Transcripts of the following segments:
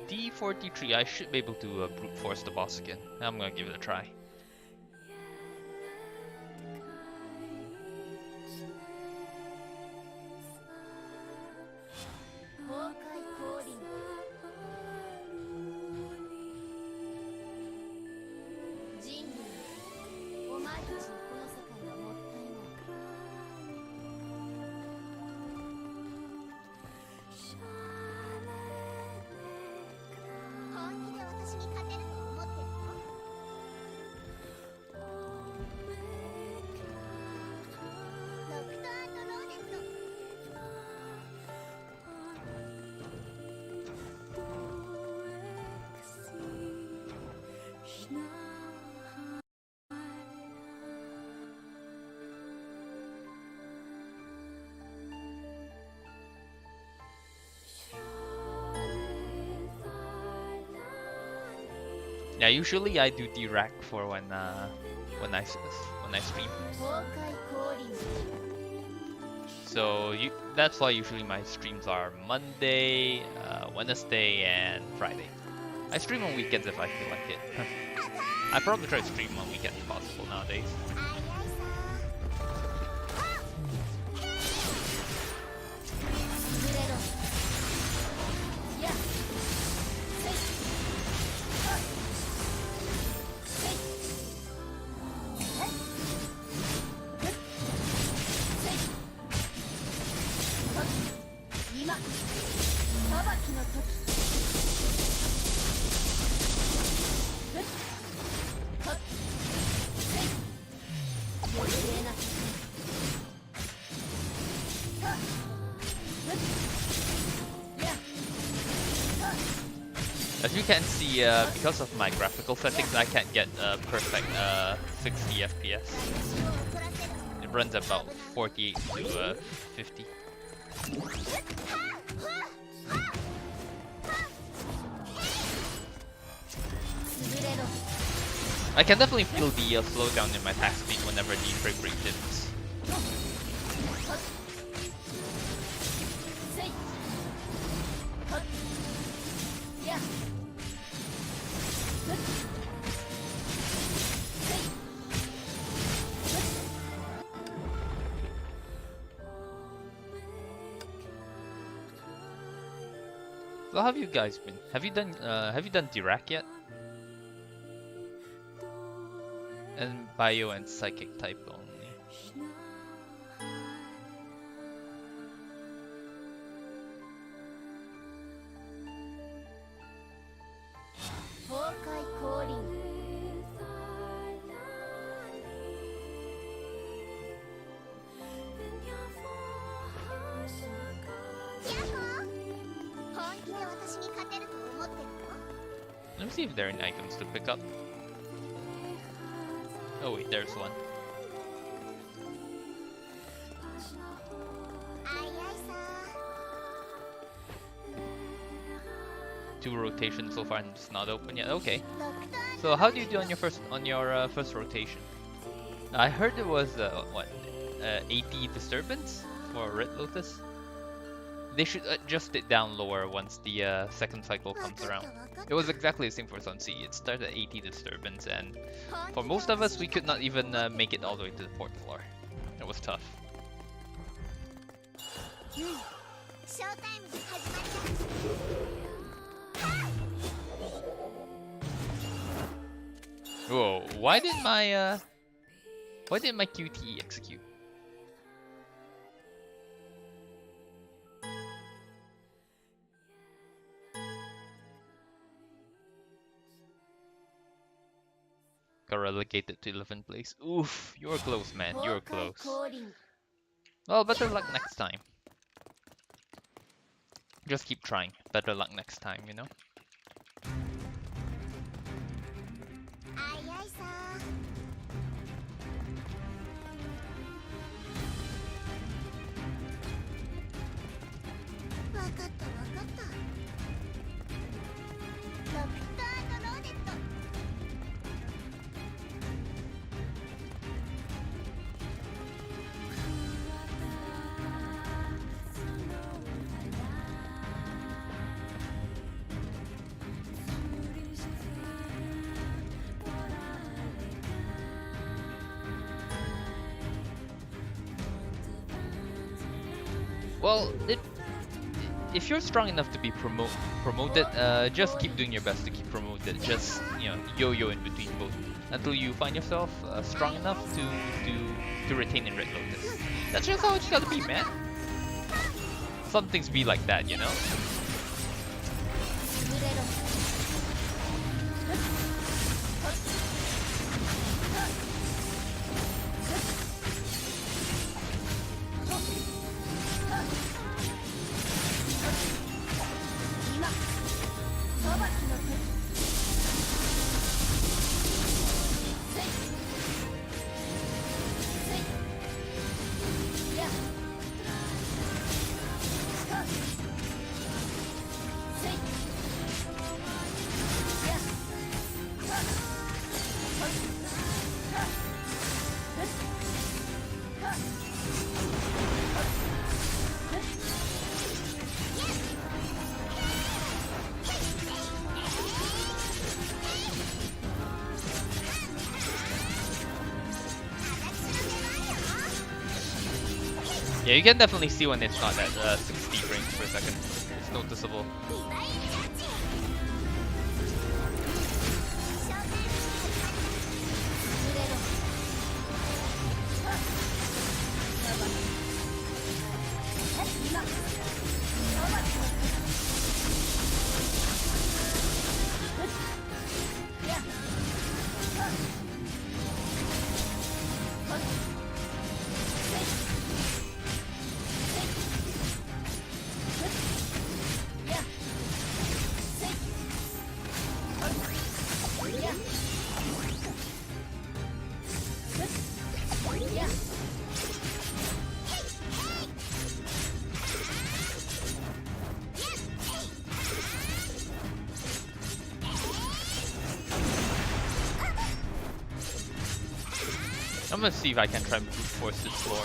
D43, I should be able to brute force the boss again. I'm gonna give it a try. Yeah, usually I do Dirac for when I stream. So that's why usually my streams are Monday, Wednesday, and Friday. I stream on weekends if I feel like it. I probably try to stream on weekends if possible nowadays. As you can see, because of my graphical settings, I can't get perfect 60 FPS. It runs about 48 to 50. I can definitely feel the slowdown in my attack speed whenever the frame rate dips. So how have you guys been? Have you done Dirac yet? And bio and psychic type only. Let me see if there are any items to pick up. Oh wait, there's one. Two rotations so far and it's not open yet. Okay. So how do you do on your first rotation? I heard it was 80 disturbance for Red Lotus. They should adjust it down lower once the second cycle comes around. It was exactly the same for Sun Sea. It started at 80 disturbance, and for most of us, we could not even make it all the way to the fourth floor. It was tough. Whoa! Why did my QTE execute? Got relegated to 11th place. Oof, you're close, man. You're close. Well, better luck next time. Just keep trying. Better luck next time, you know? Well, if you're strong enough to be promoted, just keep doing your best to keep promoted. Just yo-yo in between both until you find yourself strong enough to retain in Red Lotus. That's just how it's gotta be, man. Some things be like that, you know. Yeah, you can definitely see when it's not at 60 frames per second. It's noticeable. I'm gonna see if I can try and brute force this floor.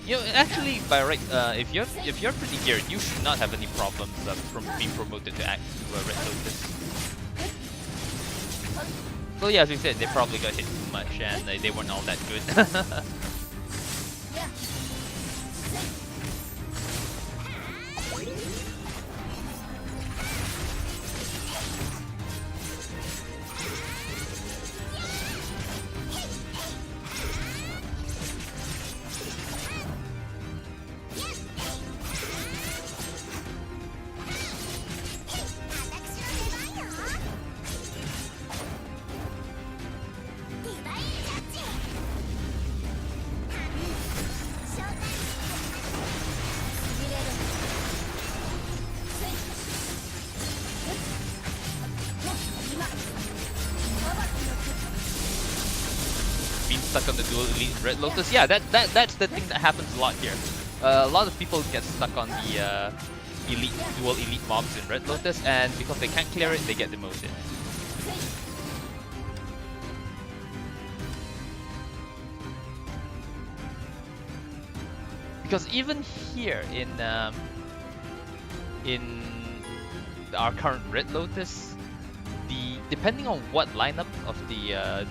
You know, actually, by right, if you're pretty geared, you should not have any problems from being promoted to Red Lotus. So yeah, as we said, they probably got hit too much and they weren't all that good. Stuck on the dual elite Red Lotus. Yeah, that's the thing that happens a lot here. A lot of people get stuck on the dual elite mobs in Red Lotus, and because they can't clear it, they get demoted. Because even here in our current Red Lotus, depending on what lineup of the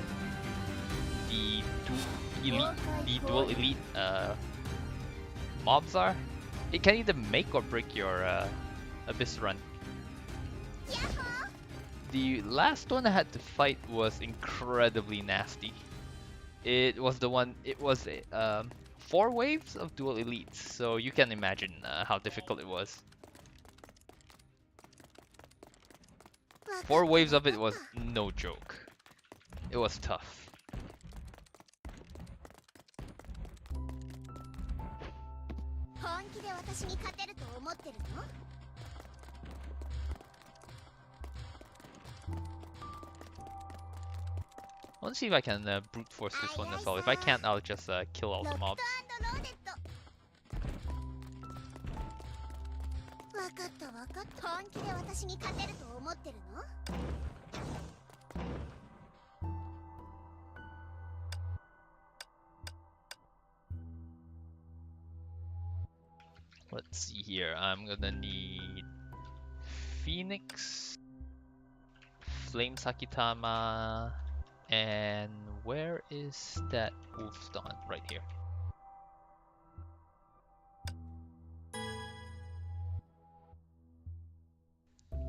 dual elite mobs are, it can either make or break your Abyss run. The last one I had to fight was incredibly nasty. It was 4 waves of dual elites, so you can imagine how difficult it was. 4 waves of it was no joke. It was tough. I want to see if I can brute force this one as well. If I can't, I'll just kill all the mobs. here? I'm gonna need Phoenix, Flame Sakitama, and where is that Wolfstone? Right here.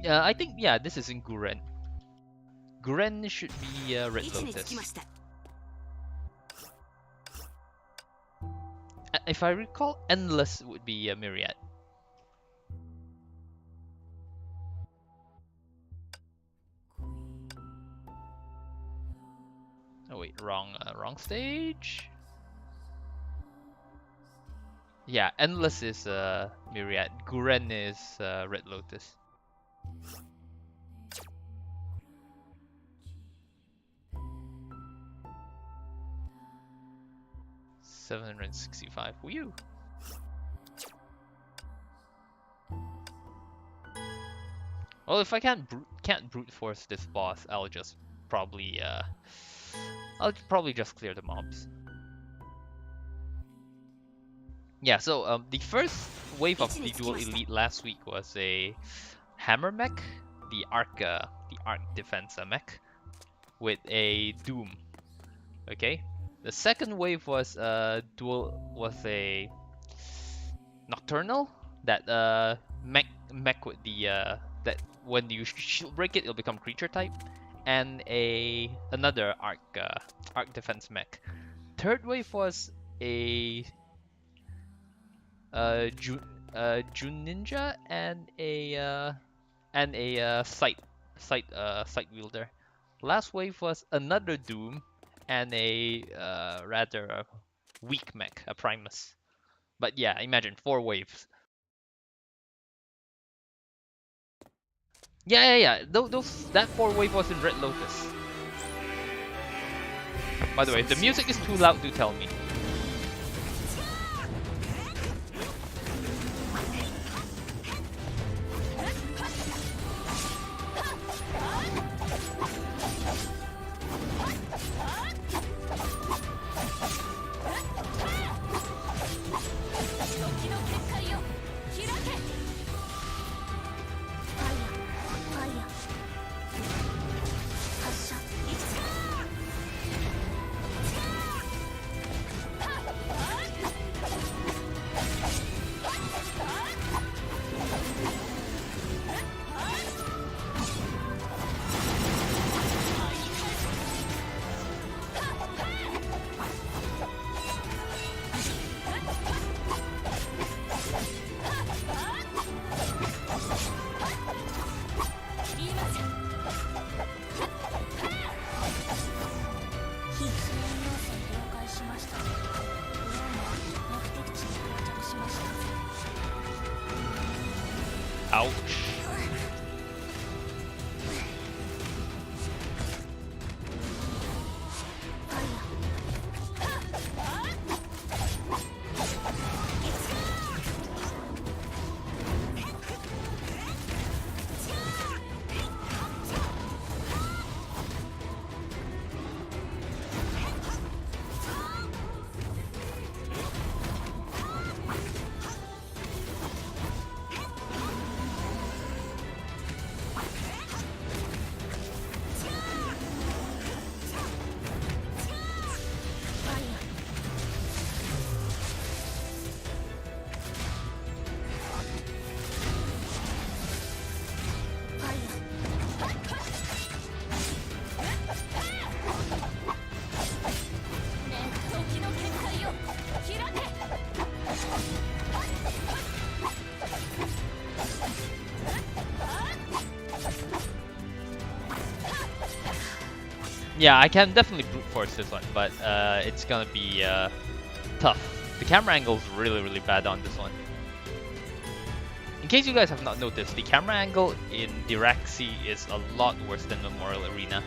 Yeah, I think, yeah, this is in Guren. Guren should be Red Lotus. If I recall, Endless would be Myriad. Oh wait, wrong stage. Yeah, Endless is Myriad. Guren is Red Lotus. $765. Woo! Well, if I can't brute force this boss, I'll probably just clear the mobs. Yeah, so the first wave of the Dual Elite last week was a Hammer mech, the Arc Defense mech, with a Doom. Okay, the second wave was a Nocturnal, that mech with the that when you shield break it, it'll become creature type, and another Arc Defense mech. Third wave was a June Ninja and a sight wielder. Last wave was another Doom and a rather weak mech, a Primus. But yeah, imagine 4 waves. Yeah. That 4 wave was in Red Lotus. By the way, if the music is too loud, do tell me. Ouch. Yeah, I can definitely brute force this one, but it's gonna be tough. The camera angle is really bad on this one. In case you guys have not noticed, the camera angle in Dirac is a lot worse than Memorial Arena.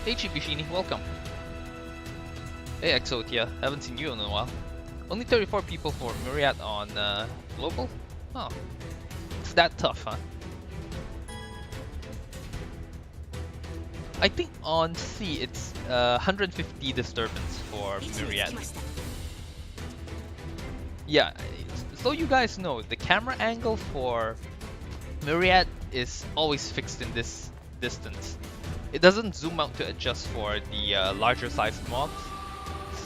Hey Chibishini, welcome. Hey Exotia, haven't seen you in a while. Only 34 people for Myriad on global? Oh, it's that tough, huh? I think on C it's 150 disturbance for Myriad. Yeah, so you guys know, the camera angle for Myriad is always fixed in this distance. It doesn't zoom out to adjust for the larger sized mobs.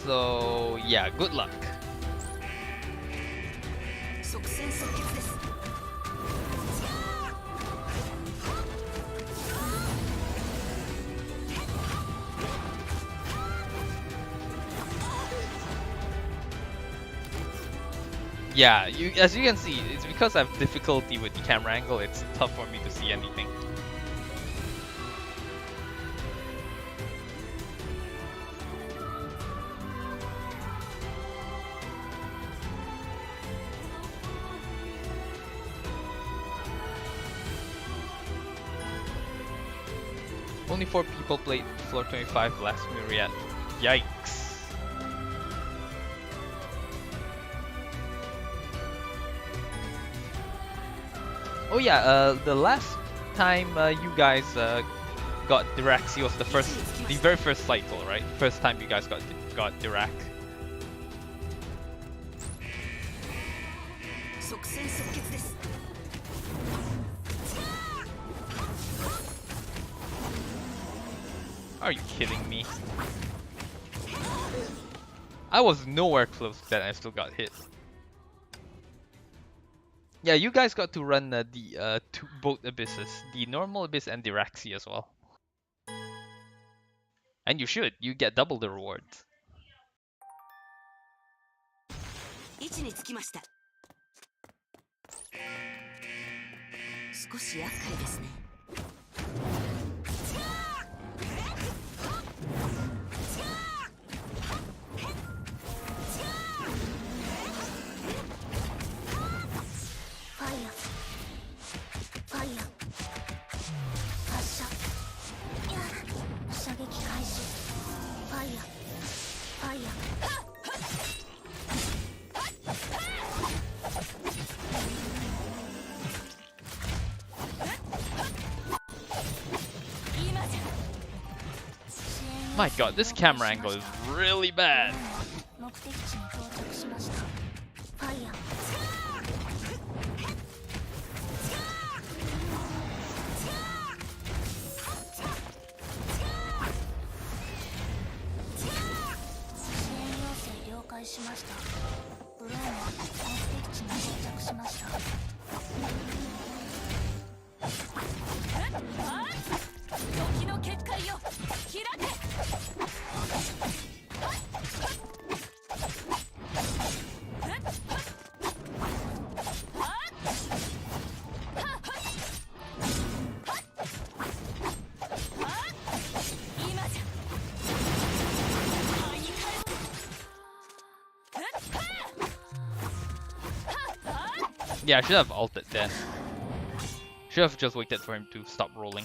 So yeah, good luck. Yeah, as you can see, it's because I have difficulty with the camera angle, it's tough for me to see anything. Only 4 people played floor 25 last Myriad. Yikes. Oh yeah, the last time you guys got Dirac was the very first cycle, right? First time you guys got Dirac. Are you kidding me? I was nowhere close to that and I still got hit. Yeah, you guys got to run both abysses, the normal abyss and Diraxi as well. And you should, you get double the rewards. My god, this camera angle is really bad. Yeah, I should have ulted then. Should have just waited for him to stop rolling.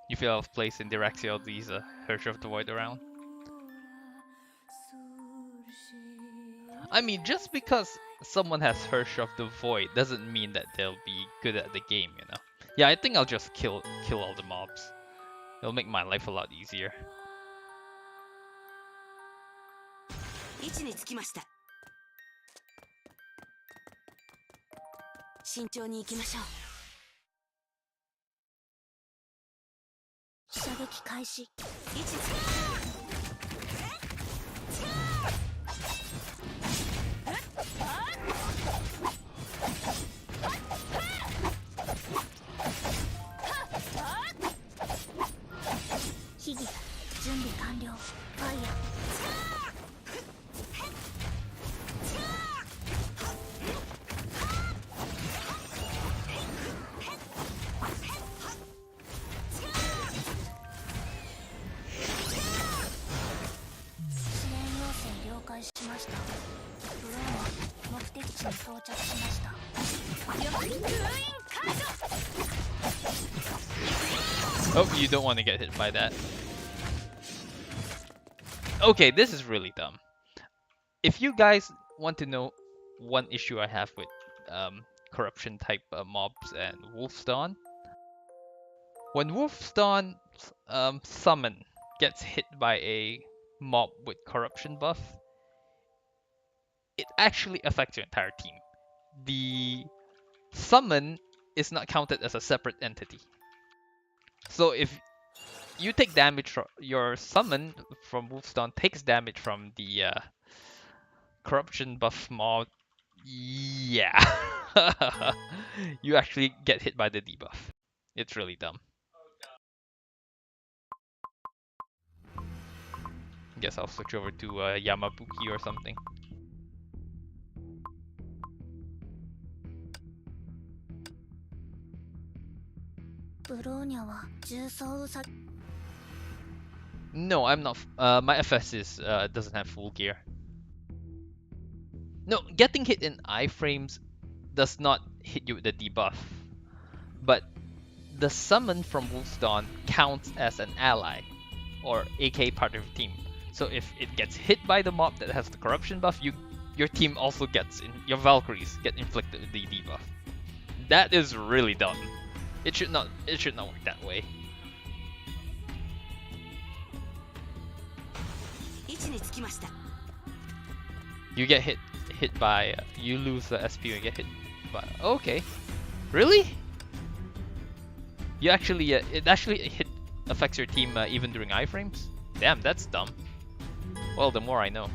You feel out of place in Diraxia of these Hersh of the Void around? I mean, just because someone has Hersh of the Void doesn't mean that they'll be good at the game, you know? Yeah, I think I'll just kill all the mobs. It'll make my life a lot easier. Oh, you don't want to get hit by that. Okay, this is really dumb. If you guys want to know one issue I have with corruption type mobs and Wolf's Dawn, When Wolfsdawn summon gets hit by a mob with corruption buff, it actually affects your entire team. The summon is not counted as a separate entity. So if you take damage from your summon from Wolfstone takes damage from the corruption buff mob, yeah, you actually get hit by the debuff. It's really dumb. Guess I'll switch over to Yamabuki or something. No, I'm not. My FS doesn't have full gear. No, getting hit in iframes does not hit you with the debuff, but the summon from Wolfsdawn counts as an ally, or aka part of your team. So if it gets hit by the mob that has the corruption buff, your team also gets your Valkyries get inflicted with the debuff. That is really dumb. It should not work that way. You get hit by you lose the SP and get hit by okay. Really? You actually it actually affects your team even during iframes? Damn, that's dumb. Well, the more I know.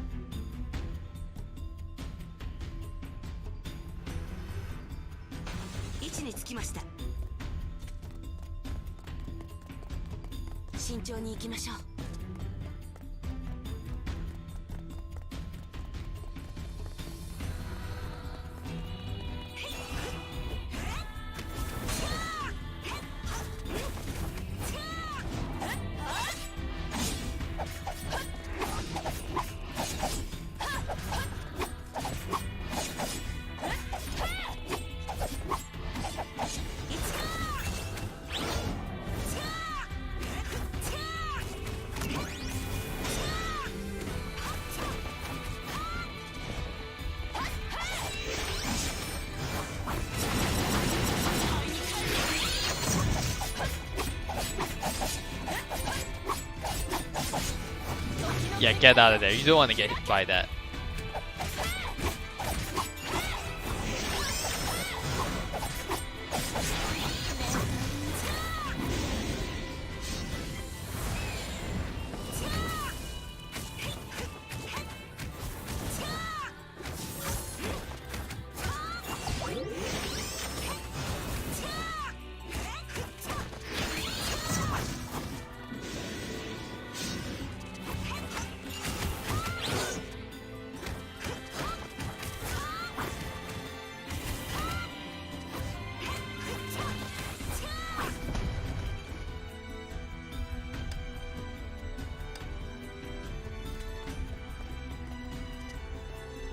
Yeah, get out of there. You don't want to get hit by that.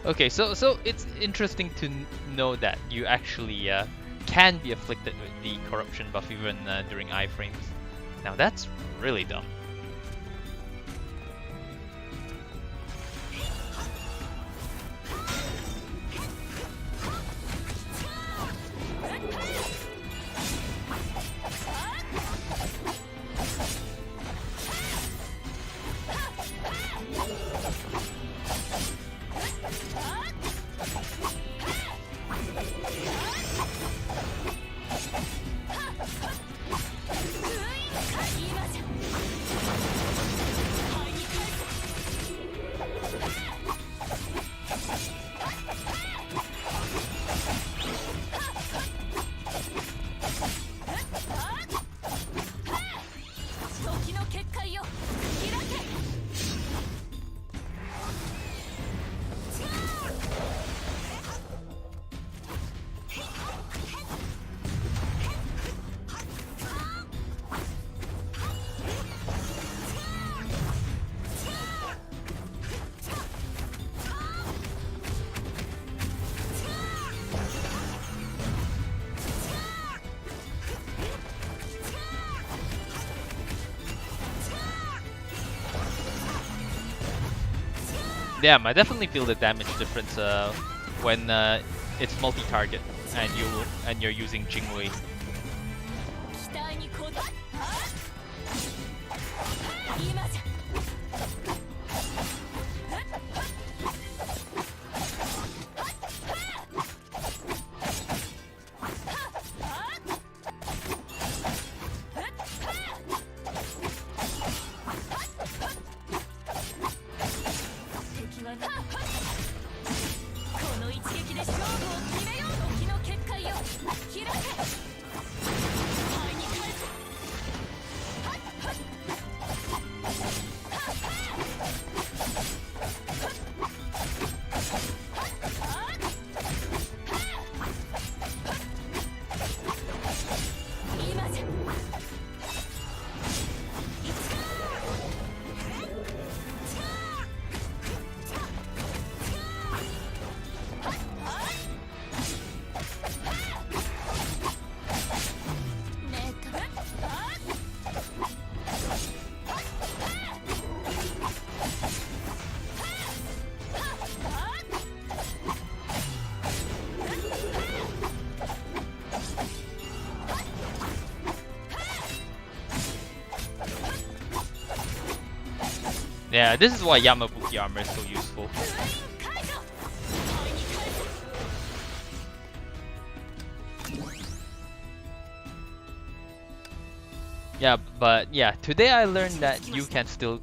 Okay, so it's interesting to know that you actually can be afflicted with the corruption buff even during iframes. Now that's really dumb. Damn, I definitely feel the damage difference when it's multi-target and you're using Jingwei. Yeah, this is why Yamabuki armor is so useful. Yeah, but yeah, today I learned that you can still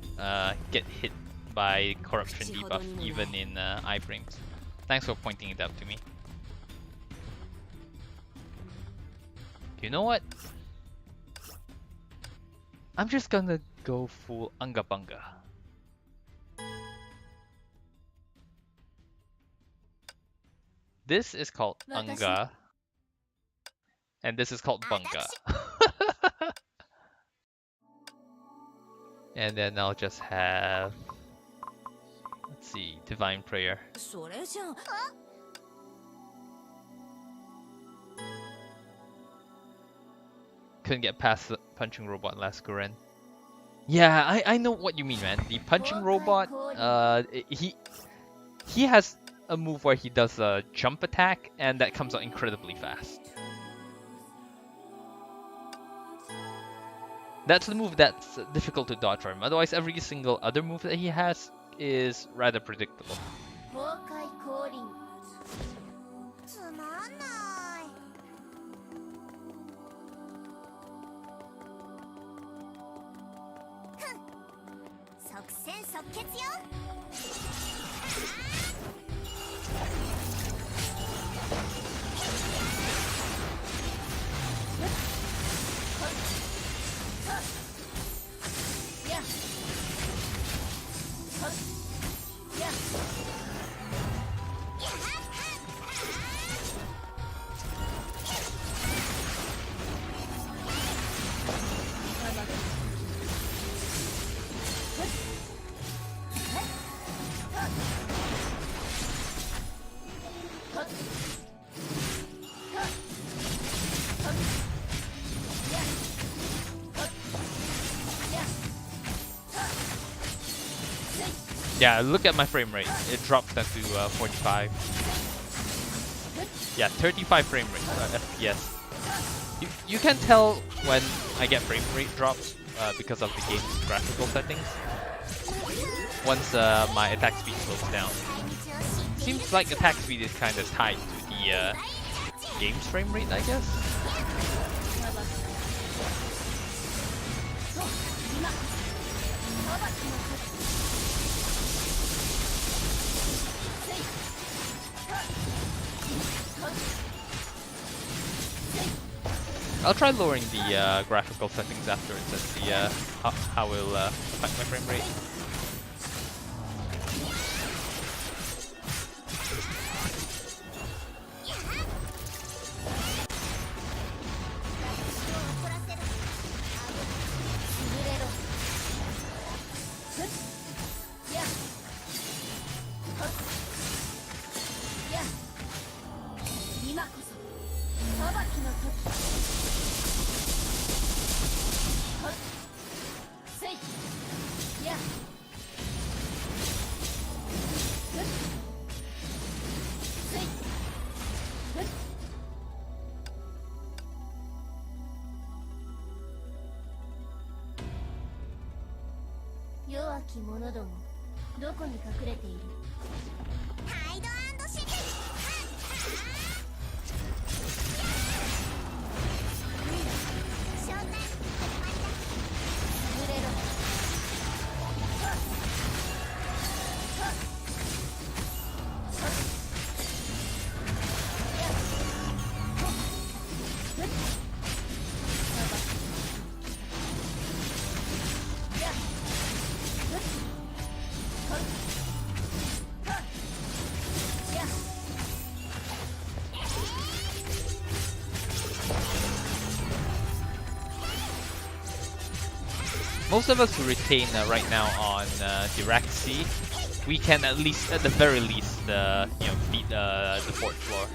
get hit by corruption debuff even in iframes. Thanks for pointing it out to me. You know what? I'm just gonna go full Unga Bunga. This is called Unga, and this is called Bunga. And then I'll just have, let's see, Divine Prayer. Couldn't get past the punching robot last Guren. Yeah, I know what you mean, man. The punching robot, he has a move where he does a jump attack, and that comes out incredibly fast. That's the move that's difficult to dodge for him. Otherwise, every single other move that he has is rather predictable. Yeah, look at my frame rate. It drops down to 45. Yeah, 35 frame rate, FPS. You can tell when I get frame rate drops because of the game's graphical settings. Once my attack speed slows down. Seems like attack speed is kind of tied to the game's frame rate, I guess. I'll try lowering the graphical settings afterwards and see how it will affect my frame rate. Most of us who retain right now on Dirac C, we can at least, at the very least, beat the fourth floor.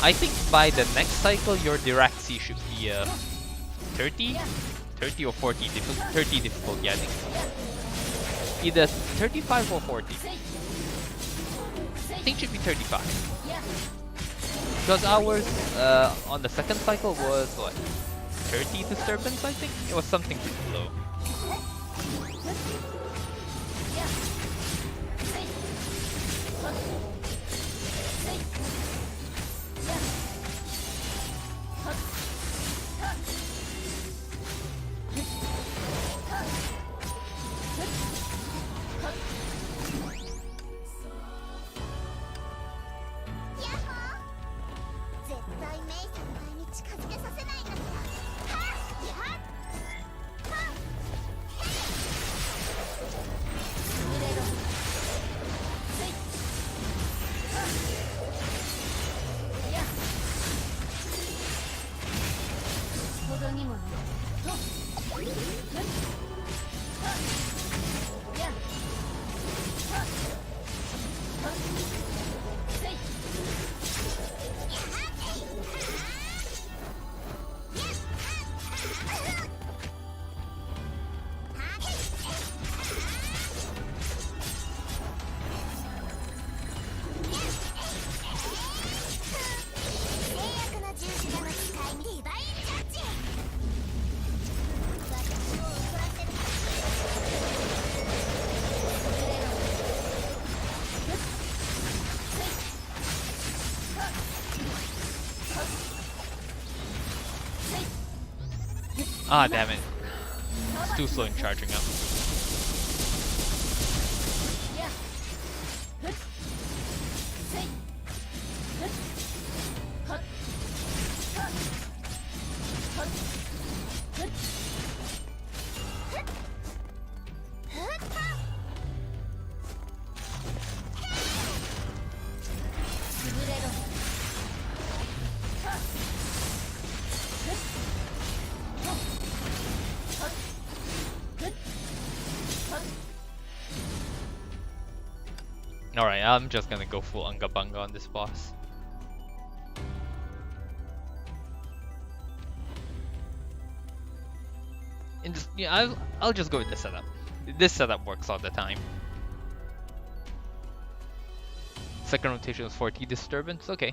I think by the next cycle, your Dirac C should be 30 or 40, 30 difficulty, I think. Either 35 or 40. think should be 35. Because ours on the second cycle was what? 30 disturbance, I think? It was something pretty low. Ah, damn it. It's too slow in charging up. Alright, I'm just gonna go full Unga Bunga on this boss. And just, yeah, I'll just go with this setup. This setup works all the time. Second rotation is 40 disturbance, okay.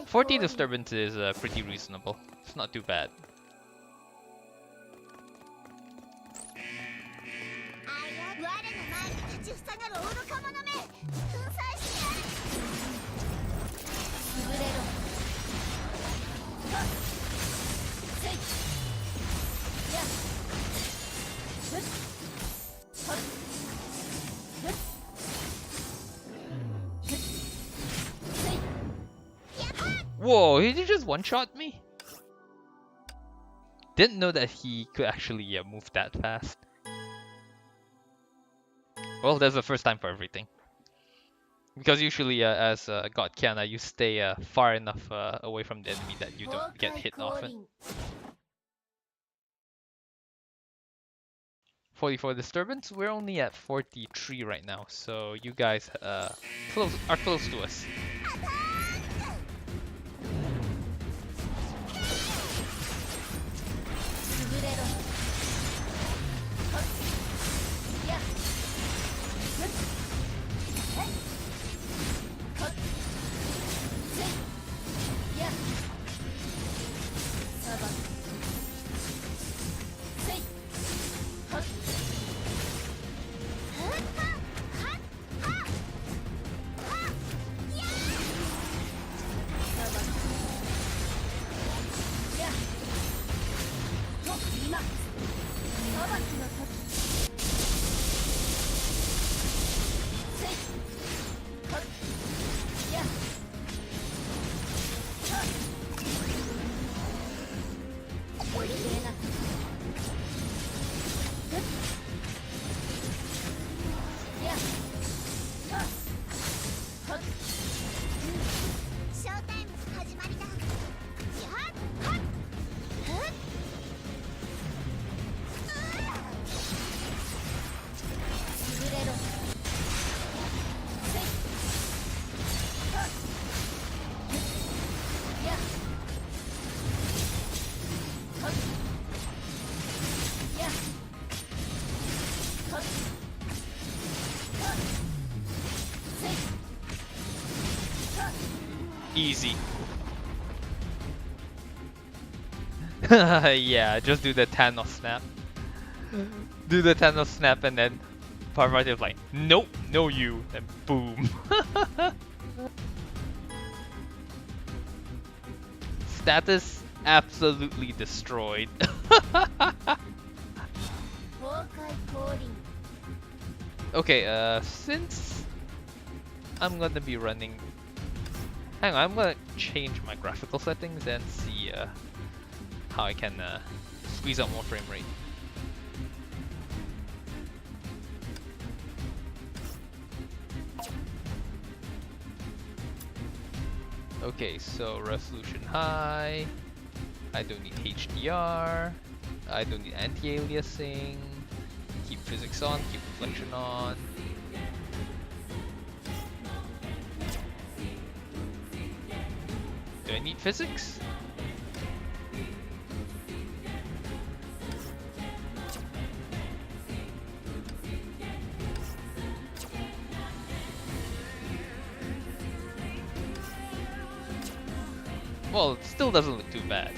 40 disturbance is pretty reasonable. It's not too bad. Whoa, he just one-shot me? Didn't know that he could actually move that fast. Well, that's the first time for everything. Because usually as God Kiana, you stay far enough away from the enemy that you don't get hit often. 44 disturbance, we're only at 43 right now, so you guys are close to us. Easy. Yeah, just do the Thanos snap. Do the Thanos snap and then Parvati is like, nope, no you, and boom. Status absolutely destroyed. Okay, since I'm gonna be running... Hang on, I'm gonna change my graphical settings and see how I can squeeze out more frame rate. Okay, so resolution high. I don't need HDR. I don't need anti-aliasing. Keep physics on, keep reflection on. Do I need physics? Well, it still doesn't look too bad.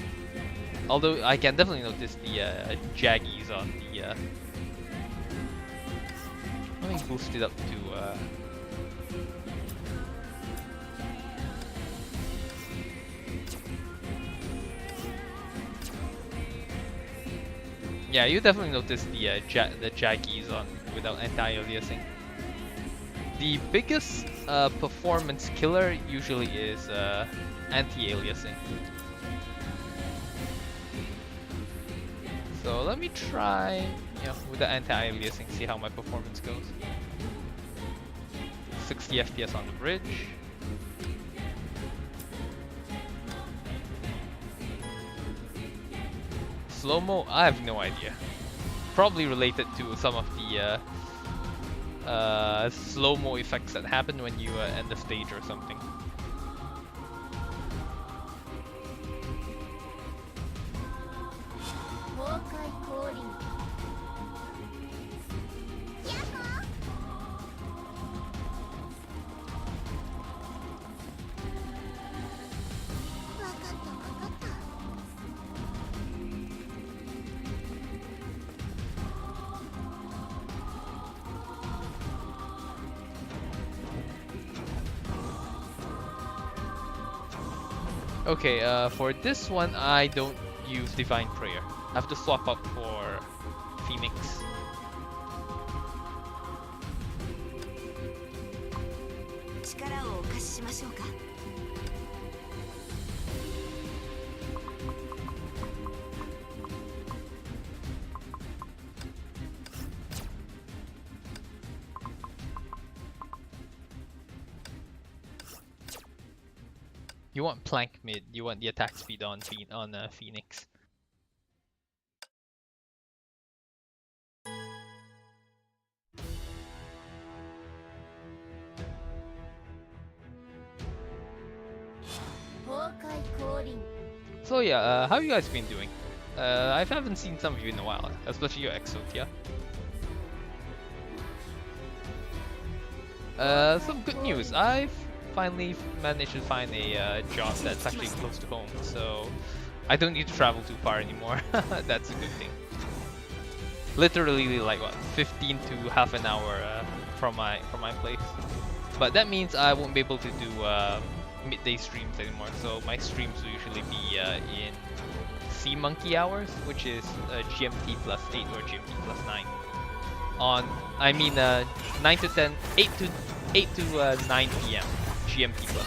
Although I can definitely notice the jaggies on the... Let me boost it up to... Yeah, you definitely notice the jaggies on without anti-aliasing. The biggest performance killer usually is anti-aliasing. So let me try, with the anti-aliasing, see how my performance goes. 60 FPS on the bridge. Slow-mo? I have no idea. Probably related to some of the slow-mo effects that happen when you end the stage or something. Okay, for this one, I don't use Divine Prayer. I have to swap up for Phoenix. You want plank mid, you want the attack speed on Phoenix. So yeah, how you guys been doing? I haven't seen some of you in a while, especially your Exotia. Some good news. I've finally managed to find a job that's actually close to home, so I don't need to travel too far anymore. That's a good thing. Literally like what, 15 to half an hour from my place. But that means I won't be able to do midday streams anymore. So my streams will usually be in Sea Monkey hours, which is GMT plus 8 or GMT plus 9. On, 9 to 10, 8 to 9 PM. GMT plus 8.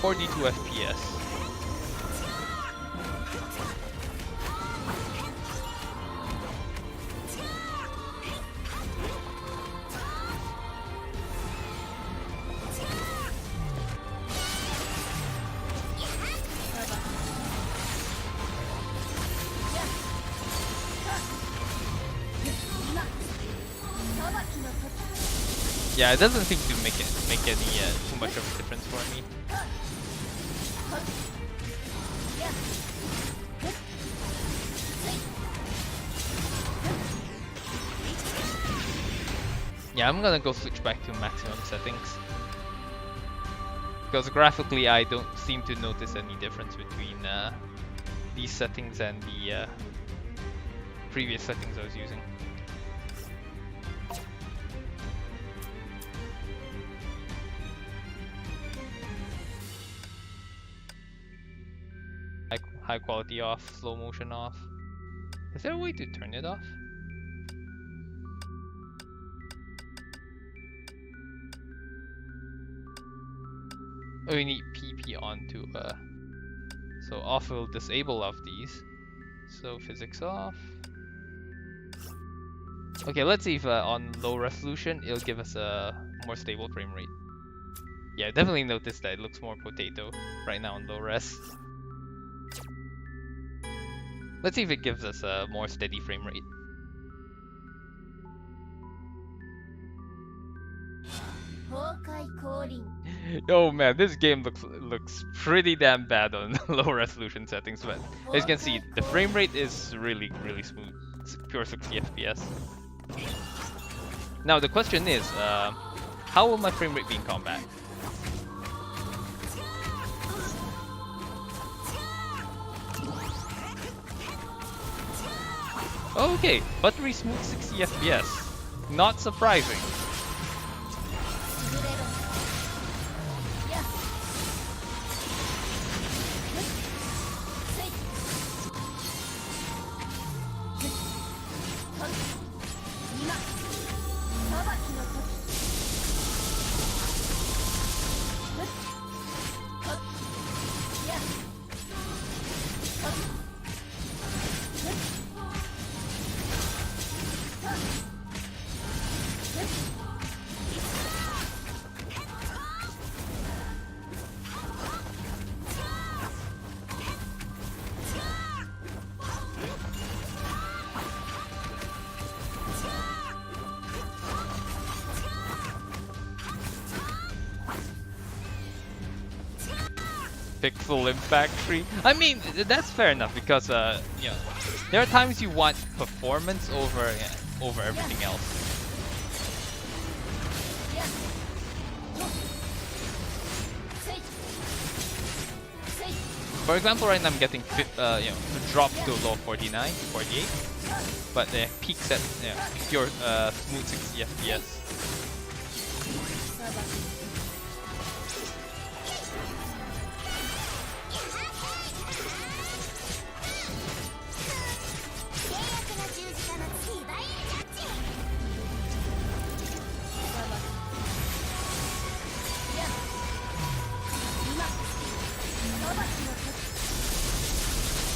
.42 FPS. Yeah, it doesn't seem to make any too much of a difference for me. Yeah, I'm gonna go switch back to maximum settings. Because graphically I don't seem to notice any difference between these settings and the previous settings I was using. High quality off, slow motion off. Is there a way to turn it off? Oh, we need PP on to so off will disable off these. So physics off. Okay, let's see if on low resolution it'll give us a more stable frame rate. Yeah, definitely noticed that it looks more potato right now on low res. Let's see if it gives us a more steady frame rate. Oh man, this game looks pretty damn bad on low resolution settings, but as you can see, the frame rate is really smooth. It's pure 60 FPS. Now the question is, how will my frame rate be in combat? Okay, buttery smooth 60 FPS. Not surprising. Pixel impact tree. I mean, that's fair enough because you know, there are times you want performance over over everything else. For example, right now I'm getting you know, drop to low 49, 48, but the peaks at pure smooth 60 FPS.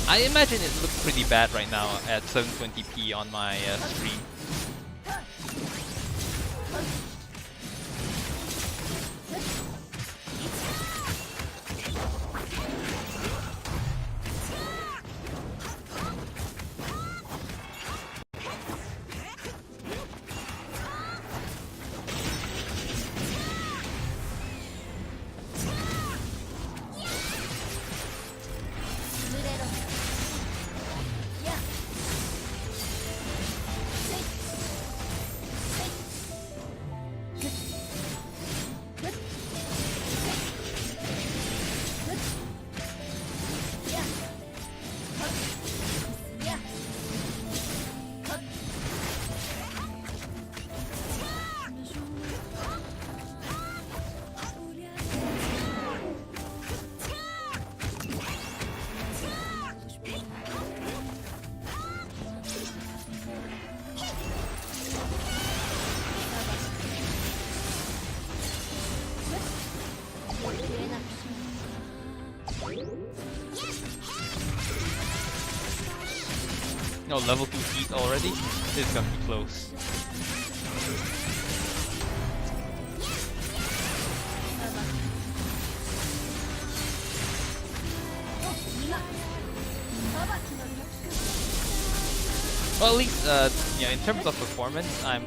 I imagine it looks pretty bad right now at 720p on my stream. No, level 2 heat already? This is gonna be close. Well, at least in terms of performance, I'm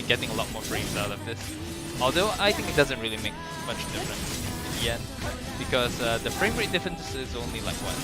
getting a lot more frames out of this. Although I think it doesn't really make much difference in the end, because the frame rate difference is only like what?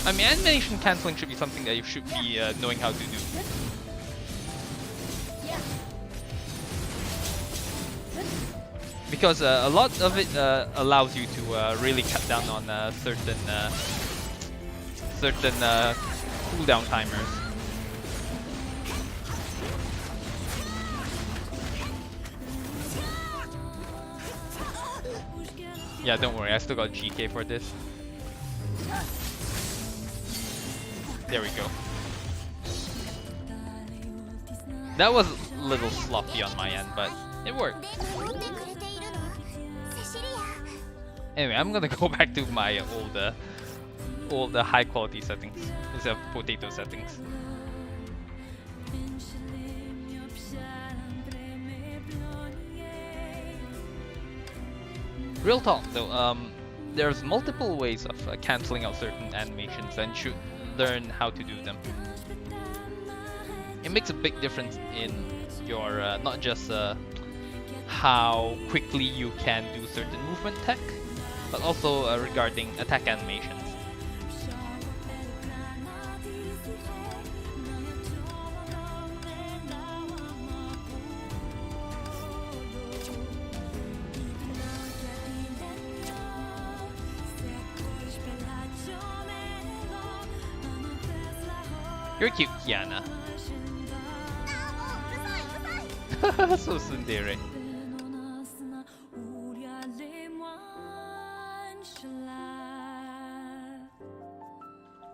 I mean, animation cancelling should be something that you should be knowing how to do. Because a lot of it allows you to really cut down on certain cooldown timers. Yeah, don't worry, I still got GK for this. There we go. That was a little sloppy on my end, but it worked. Anyway, I'm gonna go back to my old high quality settings instead of potato settings. Real talk though, there's multiple ways of cancelling out certain animations, and should learn how to do them. It makes a big difference in your not just how quickly you can do certain movement tech, but also regarding attack animations. You're cute, Kiana. So tsundere.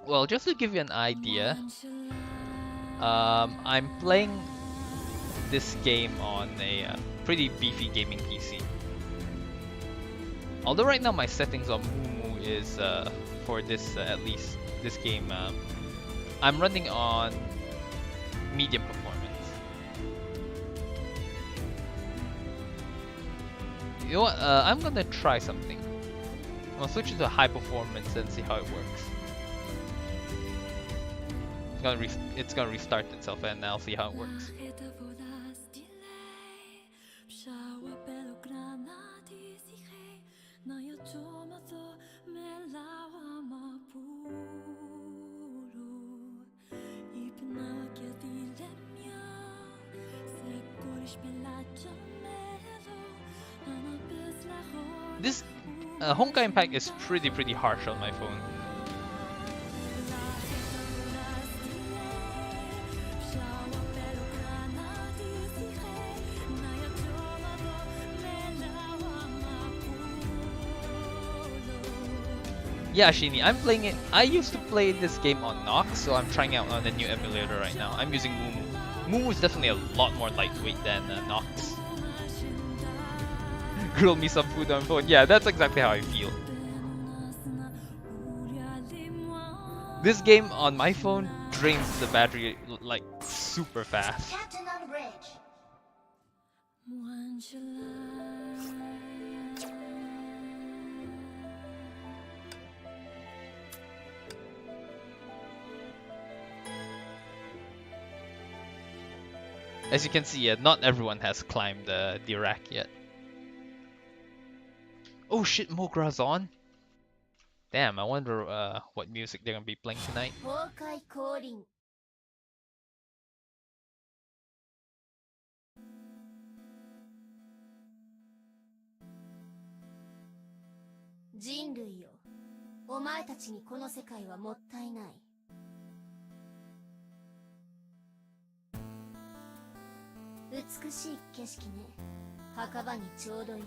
Well, just to give you an idea, I'm playing this game on a pretty beefy gaming PC. Although right now my settings on Mumu is for this at least this game. I'm running on medium performance. You know what? I'm gonna try something. I'm gonna switch it to high performance and see how it works. It's gonna restart itself, and I'll see how it works. This Honkai Impact is pretty harsh on my phone. Yeah, Shini, I'm playing it. I used to play this game on Nox, so I'm trying out on a new emulator right now. I'm using Mumu. Mumu is definitely a lot more lightweight than Nox. Grill me some food on phone. Yeah, that's exactly how I feel. This game on my phone drains the battery like super fast. Captain on bridge. As you can see, not everyone has climbed Dirac yet. Oh shit, Mogra's on? Damn, I wonder what music they're gonna be playing tonight. Honkai calling. 人類よ、お前たちにこの世界はもったいない。美しい景色ね。墓場にちょうどいい。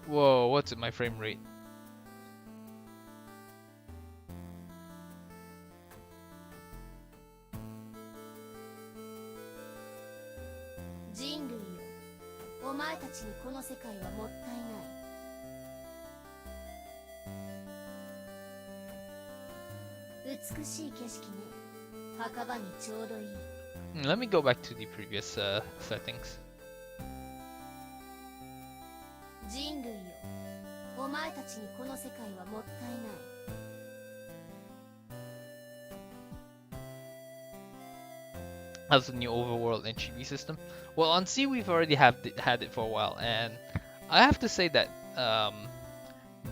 Whoa, what's my frame rate? お前たちにこの世界はもったいない美しい景色ね墓場にちょうどいい Let me go back to the previous settings. 人類よお前たちにこの世界はもったいない As a new overworld and chibi system. Well, on C we've already had it for a while, and I have to say that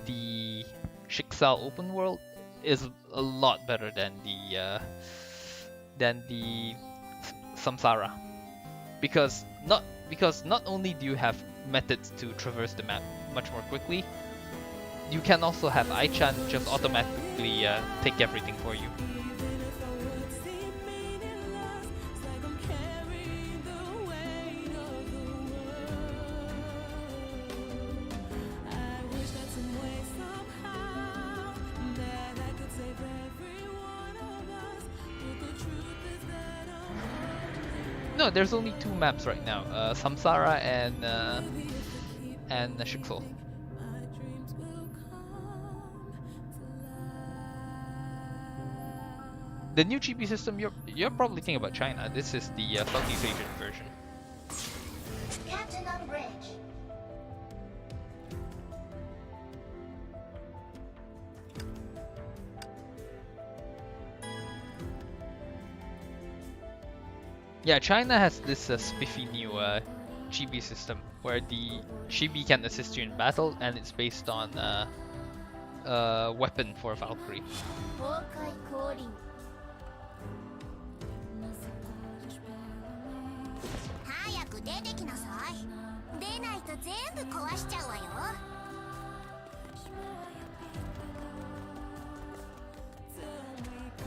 the Shiksal open world is a lot better than the Samsara, because not only do you have methods to traverse the map much more quickly, you can also have Aichan just automatically take everything for you. No, there's only two maps right now, Samsara and Shiksal. The new GP system, you're probably thinking about China. This is the Southeast Asian version. Captain on bridge Yeah, China has this spiffy new chibi system where the chibi can assist you in battle, and it's based on weapon for Valkyrie. Honkai calling 早く出てきなさい出ないと全部壊しちゃうわよ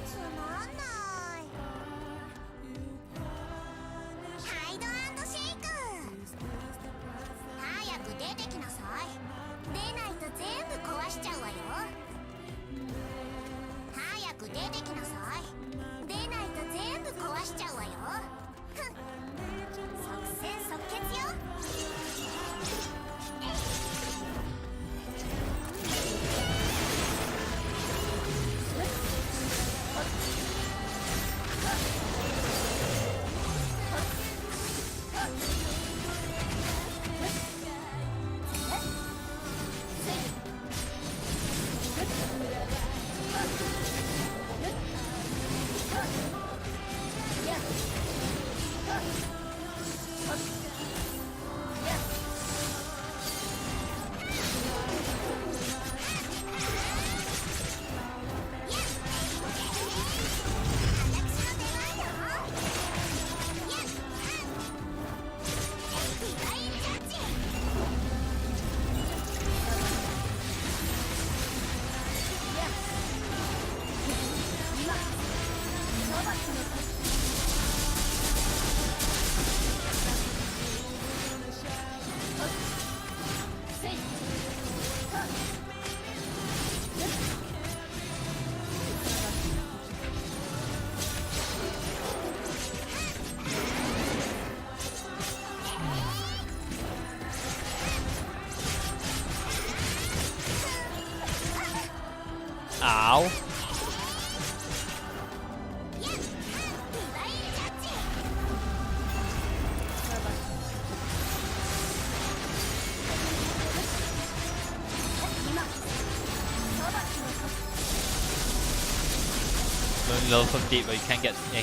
つまんないハイド&シェイク早く出てきなさい出ないと全部壊しちゃうわよ早く出てきなさい出ないと全部壊しちゃうわよふん即戦即決よOw. Level 58, but you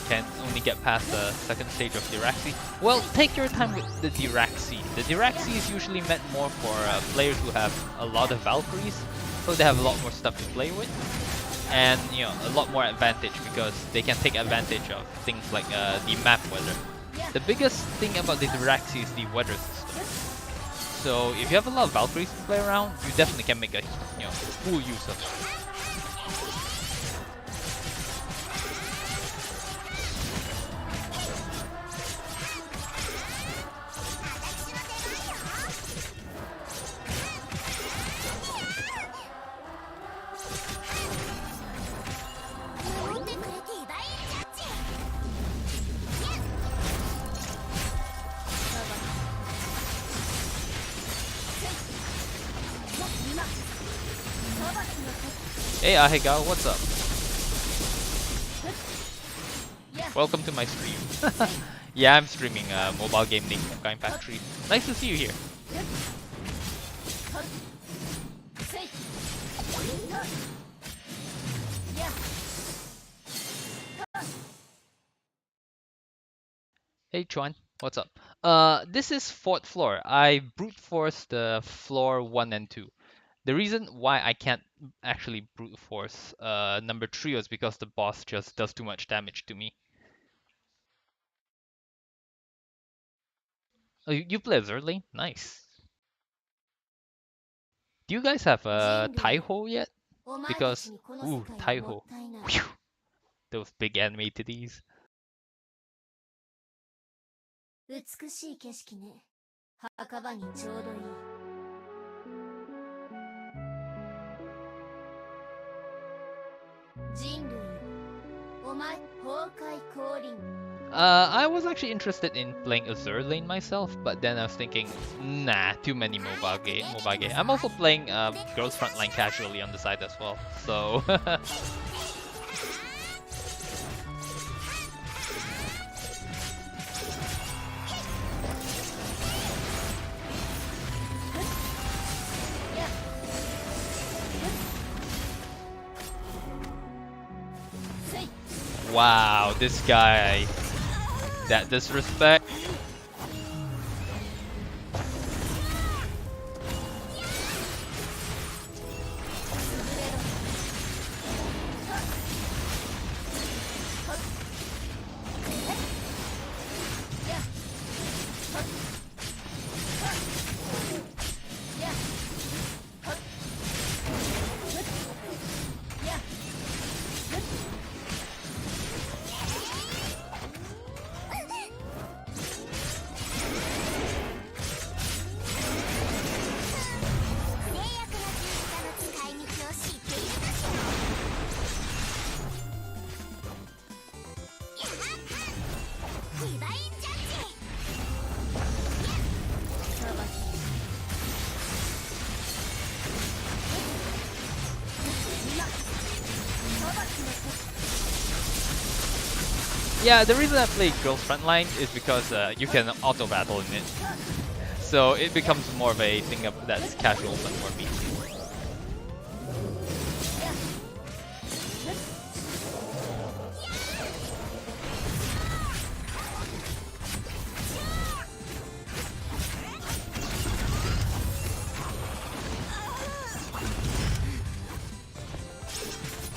can only get past the second stage of Dirac. Well, take your time with the Dirac. The Dirac is usually meant more for players who have a lot of Valkyries, so they have a lot more stuff to play with, and a lot more advantage because they can take advantage of things like the map weather. The biggest thing about the Dirac is the weather system. So if you have a lot of Valkyries to play around, you definitely can make a full use of it. Hey Ahiga, what's up? Welcome to my stream. Yeah, I'm streaming a mobile game named Honkai Factory. Nice to see you here. Hey Chuan, what's up? This is 4th floor. I brute forced the floor 1 and 2. The reason why I can't actually brute force number 3 is because the boss just does too much damage to me. Oh, you play Zerlane? Nice. Do you guys have Taiho yet? Because, ooh, Taiho. Whew, those big anime titties. 美しい景色ね。墓場にちょうどいい。人類、お前、崩壊降臨。I was actually interested in playing Azure Lane myself, but then I was thinking, nah, too many mobile game. I'm also playing Girls Frontline casually on the side as well, so. Wow, this guy. That disrespect. Yeah, the reason I play Girls Frontline is because you can auto battle in it. So it becomes more of a thing that's casual fun for me.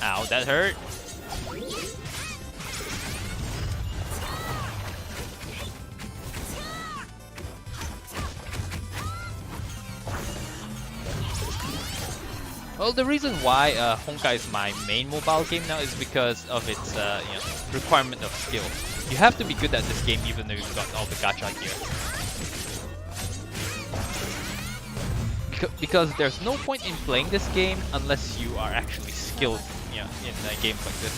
Ow, that hurt. Well, the reason why Honkai is my main mobile game now is because of its requirement of skill. You have to be good at this game even though you've got all the gacha gear. Because there's no point in playing this game unless you are actually skilled in games like this.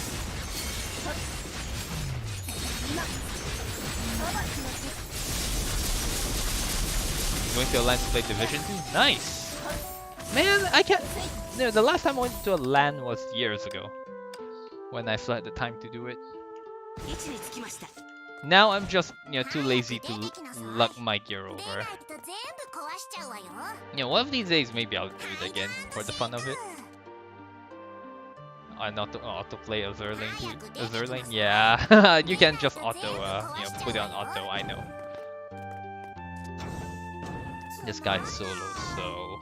Going to a LAN to play Division 2? Nice! Man, I can't... No, the last time I went to a LAN was years ago. When I still had the time to do it. Now I'm just, too lazy to luck my gear over. One of these days maybe I'll do it again for the fun of it. I not to play Azure Lane too. Azure Lane, yeah. You can just auto, put it on auto. I know. This guy's solo, so.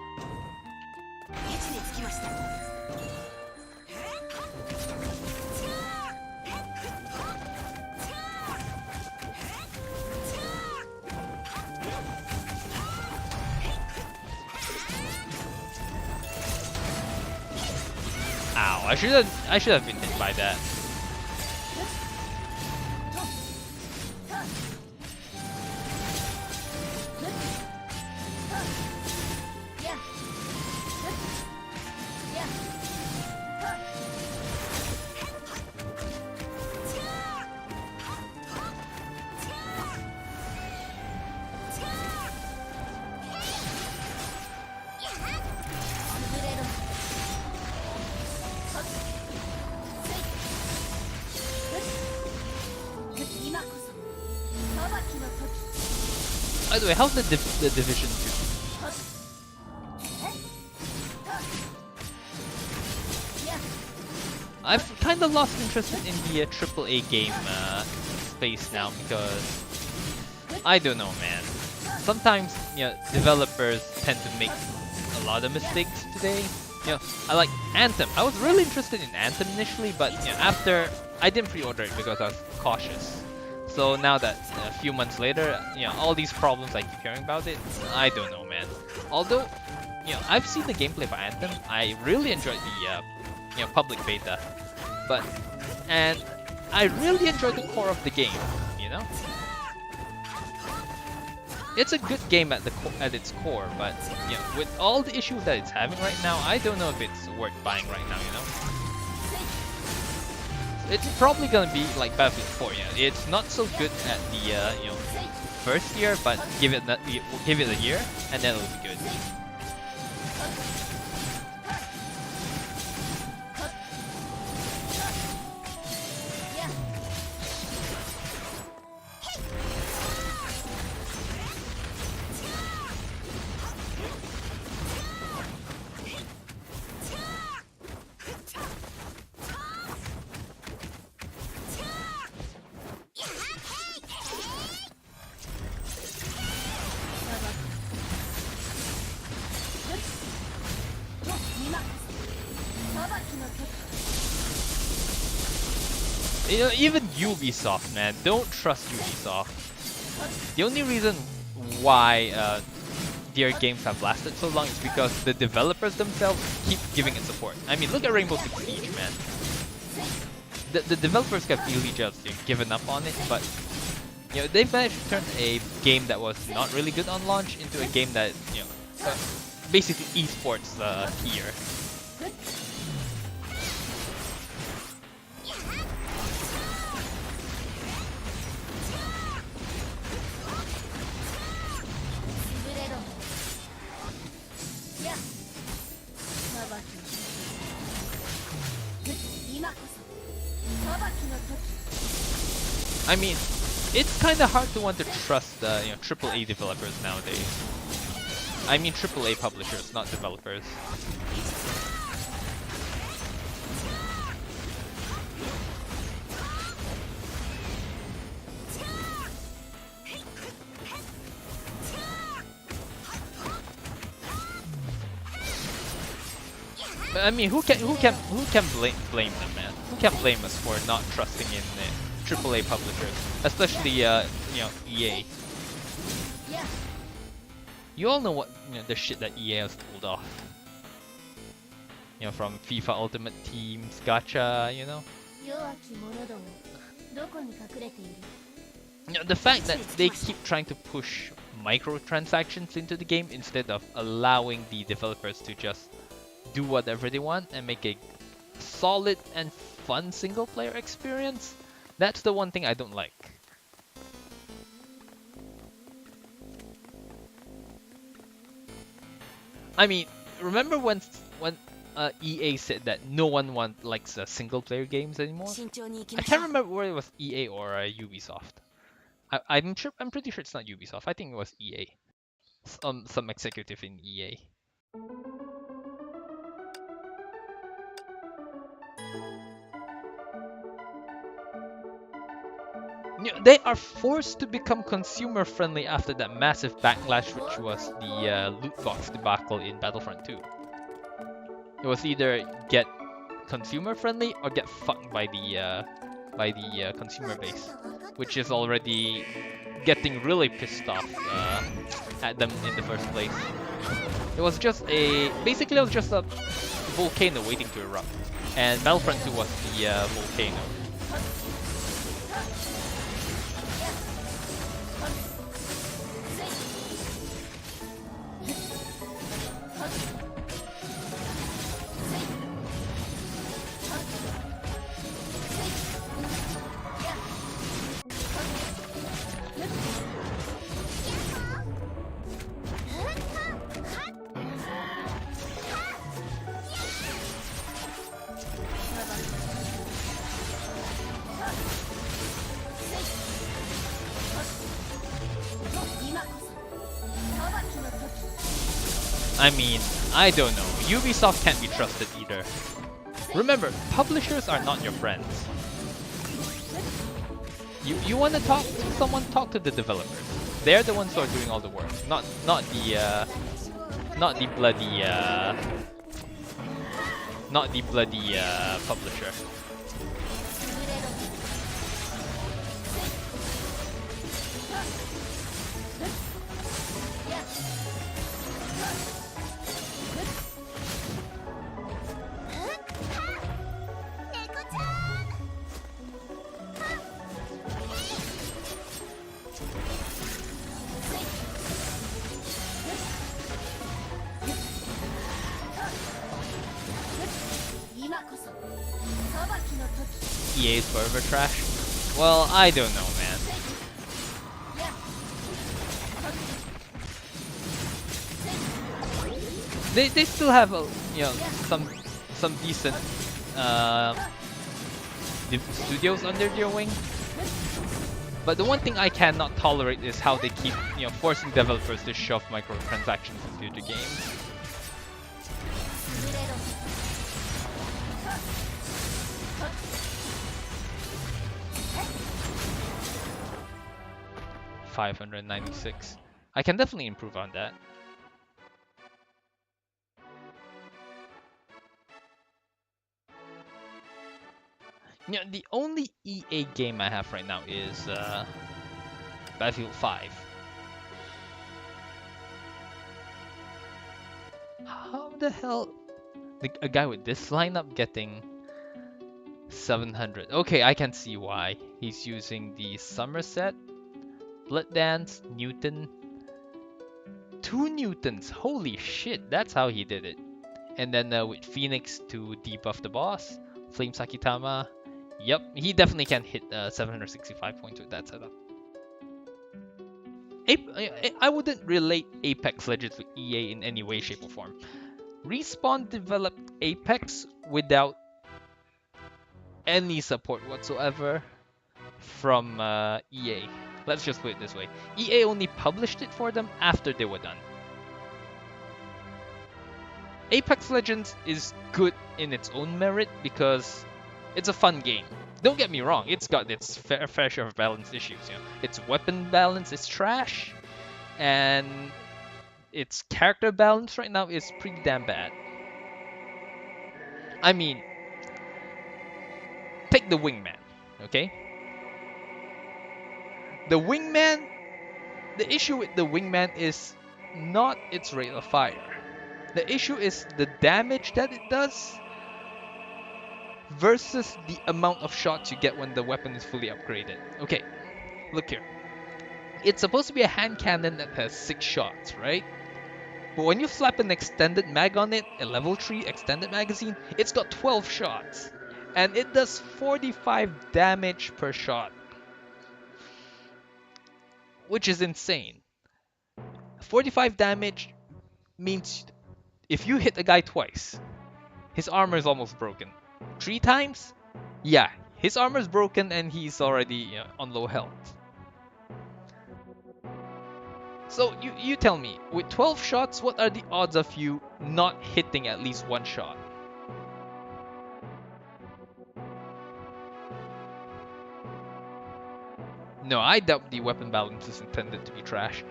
Ow! I should have been hit by that. By the way, how's the Division 2? I've kind of lost interest in the AAA game space now because I don't know, man. Sometimes, developers tend to make a lot of mistakes today. I like Anthem. I was really interested in Anthem initially, but after I didn't pre-order it because I was cautious. So now that a few months later, all these problems I keep hearing about it, I don't know, man. Although, I've seen the gameplay for Anthem. I really enjoyed the public beta, and I really enjoyed the core of the game. It's a good game at its core, but with all the issues that it's having right now, I don't know if it's worth buying right now. It's probably gonna be like Battlefield 4. It's not so good at the first year, but give it a year, and then it'll be good. Even Ubisoft, man, don't trust Ubisoft. The only reason why their games have lasted so long is because the developers themselves keep giving it support. I mean, look at Rainbow Six Siege, man. The developers have really just given up on it, but they've managed to turn a game that was not really good on launch into a game that basically esports tier. I mean, it's kind of hard to want to trust AAA developers nowadays. I mean AAA publishers, not developers. But I mean, who can blame them, man? Who can blame us for not trusting in AAA publishers, especially EA? You all know what the shit that EA has pulled off. From FIFA Ultimate Teams, Gacha, the fact that they keep trying to push microtransactions into the game instead of allowing the developers to just do whatever they want and make a solid and fun single-player experience. That's the one thing I don't like. I mean, remember when EA said that no one likes single-player games anymore? I can't remember whether it was EA or Ubisoft. I'm pretty sure it's not Ubisoft. I think it was EA. Some executive in EA. They are forced to become consumer friendly after that massive backlash, which was the loot box debacle in Battlefront 2. It was either get consumer friendly or get fucked by the consumer base, which is already getting really pissed off at them in the first place. It was just basically it was just a volcano waiting to erupt, and Battlefront 2 was the volcano. I mean, I don't know. Ubisoft can't be trusted either. Remember, publishers are not your friends. You want to talk to someone? Talk to the developers. They're the ones who are doing all the work, not the bloody publisher. EA's forever trash? Well, I don't know, man. They still have some decent studios under their wing. But the one thing I cannot tolerate is how they keep forcing developers to shove microtransactions into the game. $596. I can definitely improve on that. The only EA game I have right now is Battlefield 5. How the hell a guy with this lineup getting 700? Okay, I can see why. He's using the Somerset, Blood Dance, Newton. 2 Newtons, holy shit, that's how he did it. And then with Phoenix to debuff the boss, Flame Sakitama. Yep, he definitely can hit 765 points with that setup. I wouldn't relate Apex Legends with EA in any way, shape, or form. Respawn developed Apex without any support whatsoever from EA. Let's just put it this way. EA only published it for them after they were done. Apex Legends is good in its own merit because it's a fun game. Don't get me wrong, it's got its fair share of balance issues. Its weapon balance is trash, and its character balance right now is pretty damn bad. I mean, take the Wingman, okay? The issue with the Wingman is not its rate of fire. The issue is the damage that it does versus the amount of shots you get when the weapon is fully upgraded. Okay, look here. It's supposed to be a hand cannon that has 6 shots, right? But when you slap an extended mag on it, a level 3 extended magazine, it's got 12 shots. And it does 45 damage per shot. Which is insane. 45 damage means if you hit a guy twice, his armor is almost broken. 3 times? Yeah, his armor is broken and he's already on low health. So you tell me, with 12 shots, what are the odds of you not hitting at least 1 shot? No, I doubt the weapon balance is intended to be trash.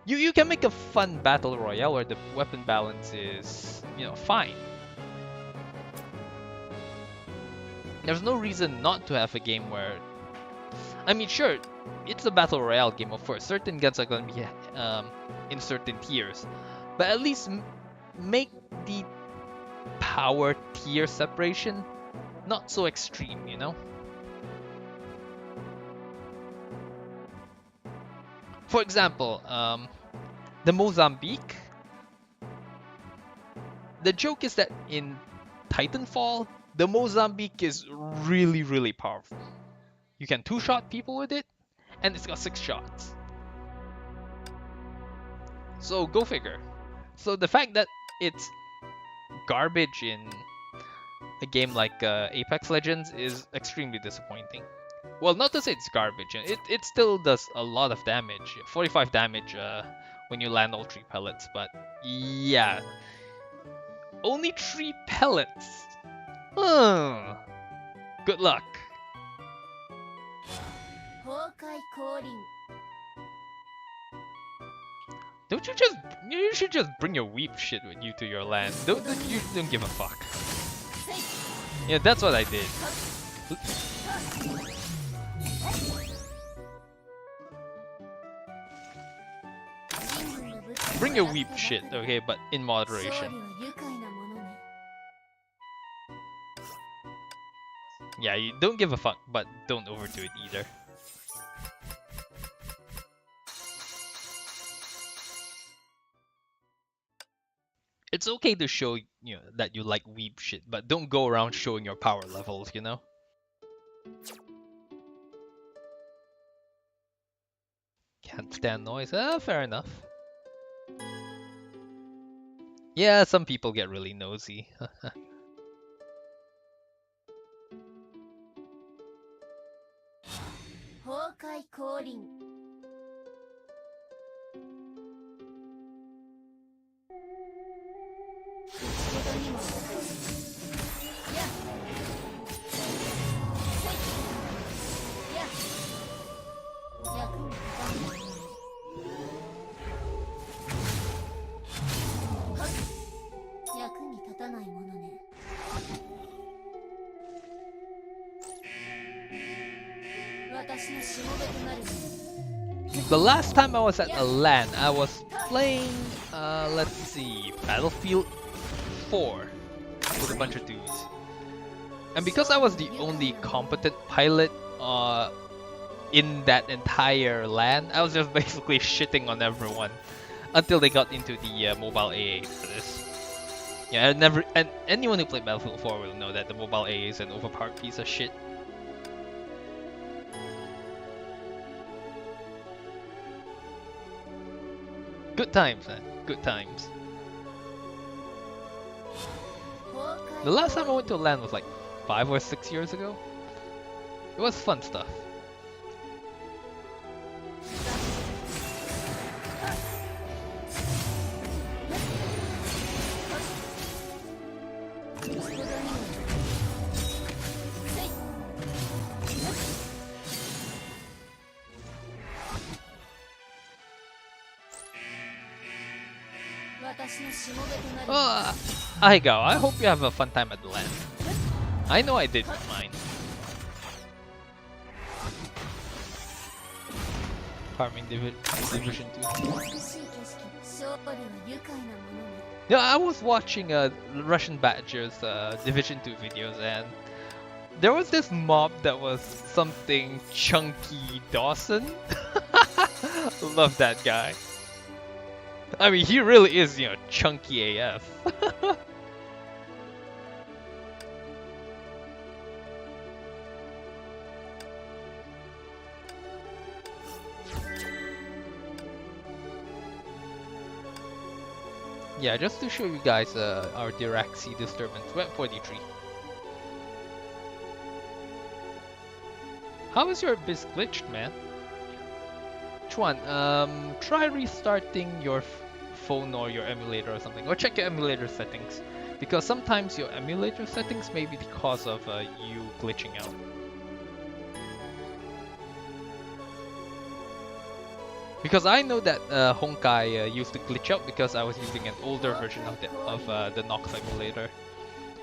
You can make a fun battle royale where the weapon balance is, fine. There's no reason not to have a game where... I mean, sure, it's a battle royale game, of course. Certain guns are going to be in certain tiers. But at least make the power tier separation not so extreme, For example, the Mozambique. The joke is that in Titanfall, the Mozambique is really, really powerful. You can 2-shot people with it, and it's got 6 shots. So go figure. So the fact that it's garbage in a game like Apex Legends is extremely disappointing. Well, not to say it's garbage. It still does a lot of damage. 45 damage when you land all 3 pellets, but yeah. Only 3 pellets? Good luck. Honkai calling. You should just bring your weep shit with you to your land. You don't give a fuck. Yeah, that's what I did. Bring your weep shit, okay, but in moderation. Yeah, you don't give a fuck, but don't overdo it either. It's okay to show, you know, that you like weeb shit, but don't go around showing your power levels, you know? Can't stand noise. Fair enough. Yeah, some people get really nosy. Honkai calling. The last time I was at a LAN, I was playing, let's see, Battlefield 4 with a bunch of dudes. And because I was the only competent pilot in that entire LAN, I was just basically shitting on everyone until they got into the mobile AA for this. Yeah, and anyone who played Battlefield 4 will know that the mobile AA is an overpowered piece of shit. Good times, man. Good times. The last time I went to a LAN was like 5 or 6 years ago. It was fun stuff. Hi Gao, I hope you have a fun time at the LAN. I know I did with mine. Farming Division 2. Yeah, I was watching Russian Badgers Division 2 videos, and there was this mob that was something Chunky Dawson. Love that guy. I mean, he really is, you know, chunky AF. Yeah, just to show you guys our Dirac sea disturbance. We're at 43. How is your Abyss glitched, man? Which one? Try restarting your phone or your emulator or something, or check your emulator settings, because sometimes your emulator settings may be the cause of you glitching out. Because I know that Honkai used to glitch out because I was using an older version of the Nox emulator,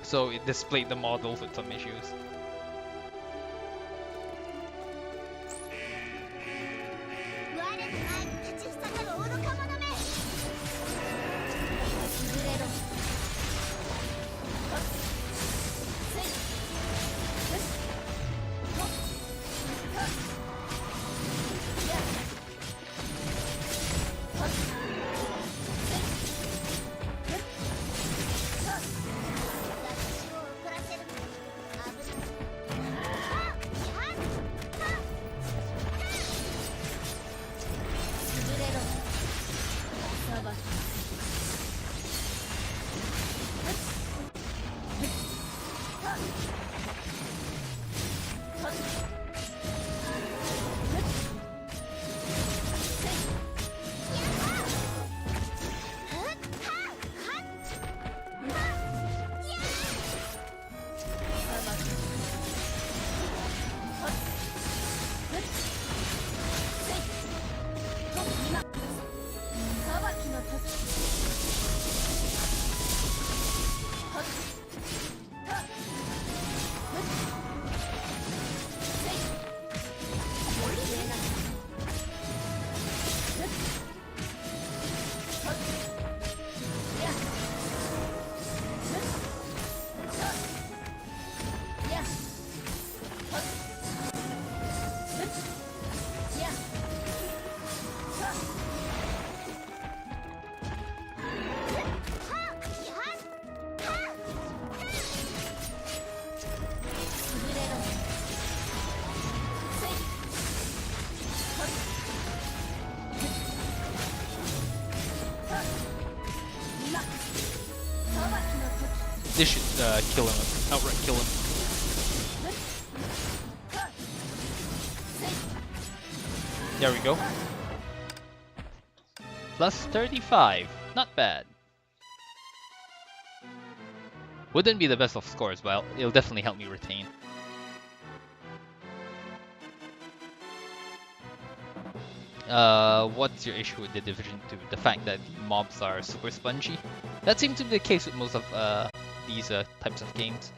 so it displayed the models with some issues. This should kill him, outright kill him. There we go. Plus 35, not bad. Wouldn't be the best of scores, but it'll definitely help me retain. What's your issue with the Division 2? The fact that mobs are super spongy? That seems to be the case with most of these types of games.